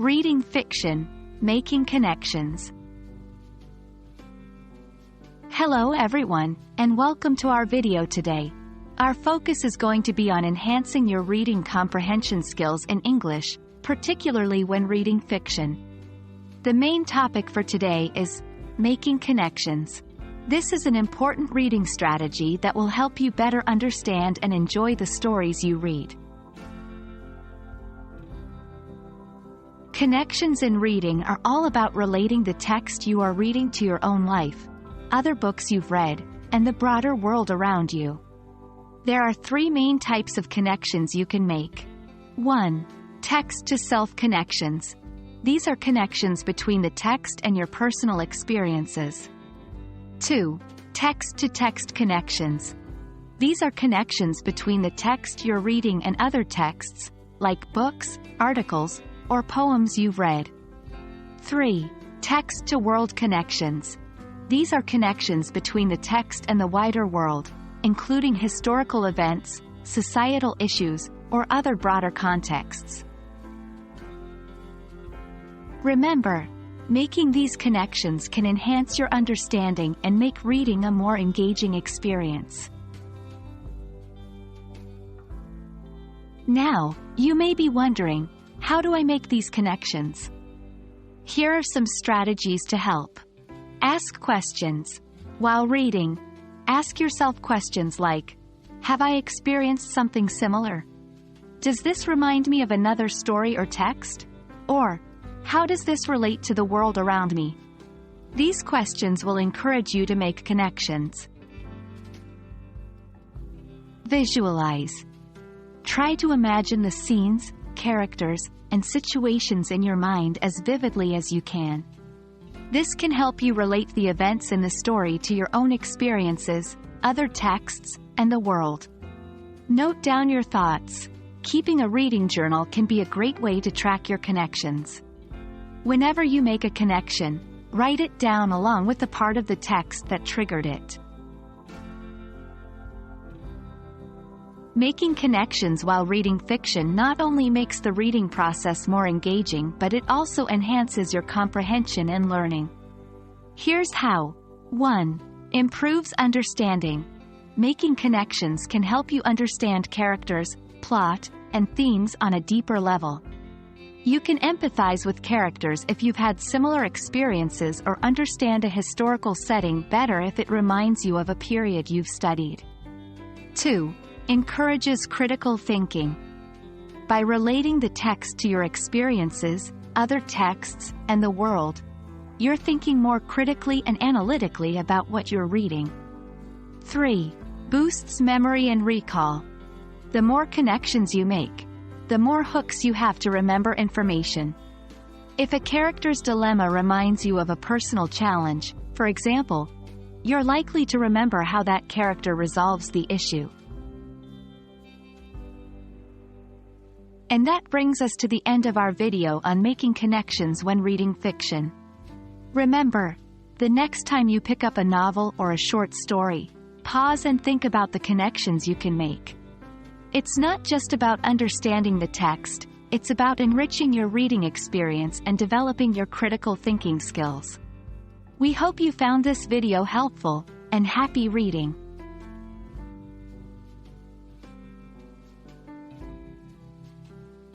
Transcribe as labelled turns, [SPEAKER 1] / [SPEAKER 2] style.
[SPEAKER 1] Reading fiction, making connections. Hello everyone, and welcome to our video today. Our focus is going to be on enhancing your reading comprehension skills in English, particularly when reading fiction. The main topic for today is making connections. This is an important reading strategy that will help you better understand and enjoy the stories you read. Connections in reading are all about relating the text you are reading to your own life, other books you've read, and the broader world around you. There are three main types of connections you can make. 1. Text-to-self connections. These are connections between the text and your personal experiences. 2. Text-to-text connections. These are connections between the text you're reading and other texts, like books, articles, or poems you've read. 3. Text-to-world connections. These are connections between the text and the wider world, including historical events, societal issues, or other broader contexts. Remember, making these connections can enhance your understanding and make reading a more engaging experience. Now, you may be wondering, how do I make these connections? Here are some strategies to help. Ask questions. While reading, ask yourself questions like, have I experienced something similar? Does this remind me of another story or text? Or, how does this relate to the world around me? These questions will encourage you to make connections. Visualize. Try to imagine the scenes, characters, and situations in your mind as vividly as you can. This can help you relate the events in the story to your own experiences, other texts, and the world. Note down your thoughts. Keeping a reading journal can be a great way to track your connections. Whenever you make a connection, write it down along with the part of the text that triggered it. Making connections while reading fiction not only makes the reading process more engaging, but it also enhances your comprehension and learning. Here's how. 1. Improves understanding. Making connections can help you understand characters, plot, and themes on a deeper level. You can empathize with characters if you've had similar experiences or understand a historical setting better if it reminds you of a period you've studied. 2. Encourages critical thinking. By relating the text to your experiences, other texts, and the world, you're thinking more critically and analytically about what you're reading. 3. Boosts memory and recall. The more connections you make, the more hooks you have to remember information. If a character's dilemma reminds you of a personal challenge, for example, you're likely to remember how that character resolves the issue. And that brings us to the end of our video on making connections when reading fiction. Remember, the next time you pick up a novel or a short story, pause and think about the connections you can make. It's not just about understanding the text, it's about enriching your reading experience and developing your critical thinking skills. We hope you found this video helpful, and happy reading!